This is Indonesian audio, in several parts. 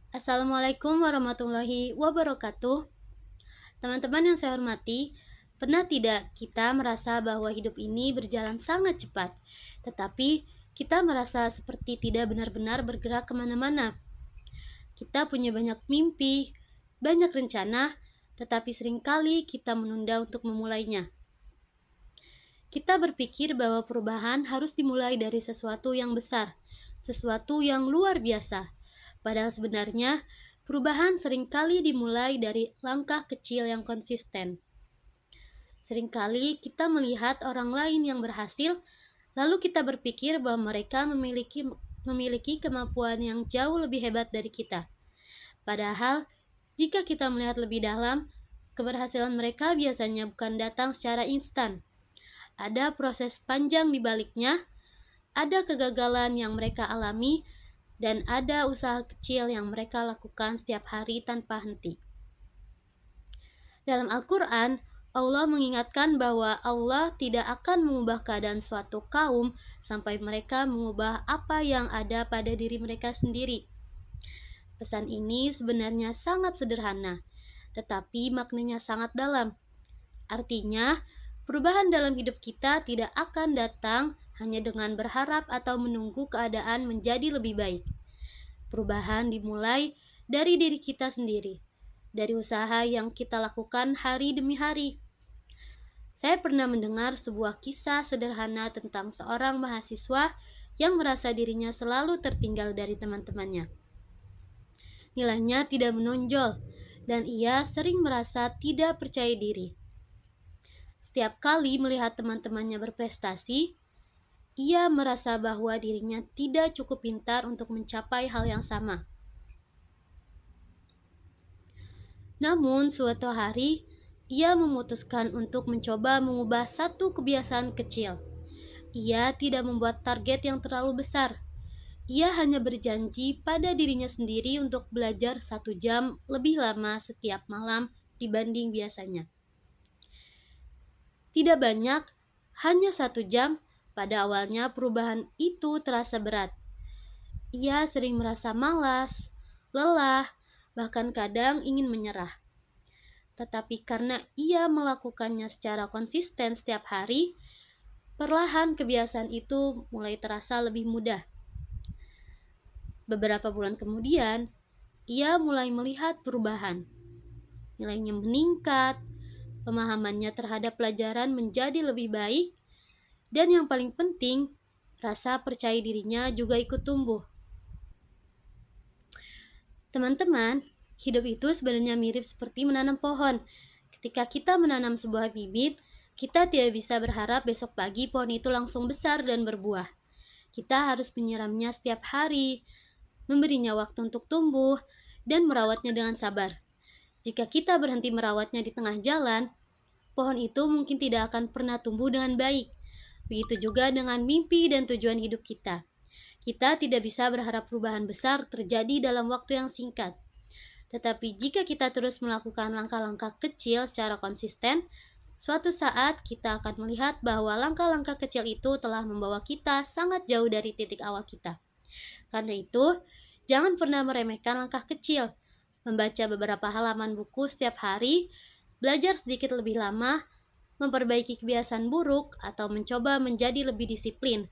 Assalamualaikum warahmatullahi wabarakatuh. Teman-teman yang saya hormati, pernah tidak kita merasa bahwa hidup ini berjalan sangat cepat, tetapi kita merasa seperti tidak benar-benar bergerak kemana-mana? Kita punya banyak mimpi, banyak rencana, tetapi seringkali kita menunda untuk memulainya. Kita berpikir bahwa perubahan harus dimulai dari sesuatu yang besar, sesuatu yang luar biasa. Padahal sebenarnya, perubahan seringkali dimulai dari langkah kecil yang konsisten. Seringkali kita melihat orang lain yang berhasil, lalu kita berpikir bahwa mereka memiliki kemampuan yang jauh lebih hebat dari kita. Padahal, jika kita melihat lebih dalam, keberhasilan mereka biasanya bukan datang secara instan. Ada proses panjang di baliknya, ada kegagalan yang mereka alami, dan ada usaha kecil yang mereka lakukan setiap hari tanpa henti. Dalam Al-Quran, Allah mengingatkan bahwa Allah tidak akan mengubah keadaan suatu kaum sampai mereka mengubah apa yang ada pada diri mereka sendiri. Pesan ini sebenarnya sangat sederhana, tetapi maknanya sangat dalam. Artinya, perubahan dalam hidup kita tidak akan datang hanya dengan berharap atau menunggu keadaan menjadi lebih baik. Perubahan dimulai dari diri kita sendiri, dari usaha yang kita lakukan hari demi hari. Saya pernah mendengar sebuah kisah sederhana tentang seorang mahasiswa yang merasa dirinya selalu tertinggal dari teman-temannya. Nilainya tidak menonjol, dan ia sering merasa tidak percaya diri. Setiap kali melihat teman-temannya berprestasi, ia merasa bahwa dirinya tidak cukup pintar untuk mencapai hal yang sama. Namun, suatu hari, ia memutuskan untuk mencoba mengubah satu kebiasaan kecil. Ia tidak membuat target yang terlalu besar. Ia hanya berjanji pada dirinya sendiri untuk belajar 1 jam lebih lama setiap malam dibanding biasanya. Tidak banyak, hanya 1 jam. Pada awalnya perubahan itu terasa berat. Ia sering merasa malas, lelah, bahkan kadang ingin menyerah. Tetapi karena ia melakukannya secara konsisten setiap hari, perlahan kebiasaan itu mulai terasa lebih mudah. Beberapa bulan kemudian, ia mulai melihat perubahan. Nilainya meningkat, pemahamannya terhadap pelajaran menjadi lebih baik, dan yang paling penting, rasa percaya dirinya juga ikut tumbuh. Teman-teman, hidup itu sebenarnya mirip seperti menanam pohon. Ketika kita menanam sebuah bibit, kita tidak bisa berharap besok pagi pohon itu langsung besar dan berbuah. Kita harus menyiramnya setiap hari, memberinya waktu untuk tumbuh, dan merawatnya dengan sabar. Jika kita berhenti merawatnya di tengah jalan, pohon itu mungkin tidak akan pernah tumbuh dengan baik. Begitu juga dengan mimpi dan tujuan hidup kita. Kita tidak bisa berharap perubahan besar terjadi dalam waktu yang singkat. Tetapi jika kita terus melakukan langkah-langkah kecil secara konsisten, suatu saat kita akan melihat bahwa langkah-langkah kecil itu telah membawa kita sangat jauh dari titik awal kita. Karena itu, jangan pernah meremehkan langkah kecil. Membaca beberapa halaman buku setiap hari, belajar sedikit lebih lama, memperbaiki kebiasaan buruk, atau mencoba menjadi lebih disiplin.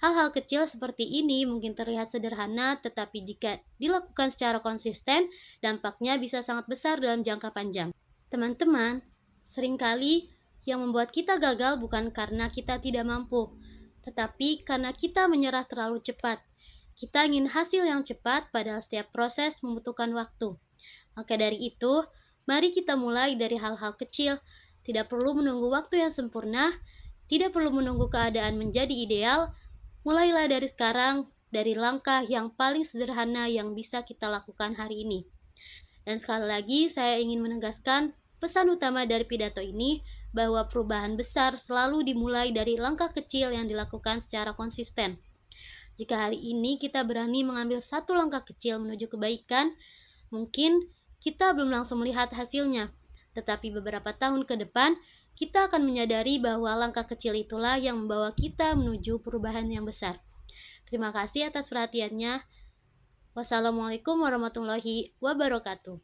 Hal-hal kecil seperti ini mungkin terlihat sederhana, tetapi jika dilakukan secara konsisten, dampaknya bisa sangat besar dalam jangka panjang. Teman-teman, seringkali yang membuat kita gagal bukan karena kita tidak mampu, tetapi karena kita menyerah terlalu cepat. Kita ingin hasil yang cepat, padahal setiap proses membutuhkan waktu. Maka dari itu, mari kita mulai dari hal-hal kecil. Tidak perlu menunggu waktu yang sempurna, tidak perlu menunggu keadaan menjadi ideal. Mulailah dari sekarang, dari langkah yang paling sederhana yang bisa kita lakukan hari ini. Dan sekali lagi, saya ingin menegaskan pesan utama dari pidato ini, bahwa perubahan besar selalu dimulai dari langkah kecil yang dilakukan secara konsisten. Jika hari ini kita berani mengambil satu langkah kecil menuju kebaikan, mungkin kita belum langsung melihat hasilnya, tetapi beberapa tahun ke depan, kita akan menyadari bahwa langkah kecil itulah yang membawa kita menuju perubahan yang besar. Terima kasih atas perhatiannya. Wassalamualaikum warahmatullahi wabarakatuh.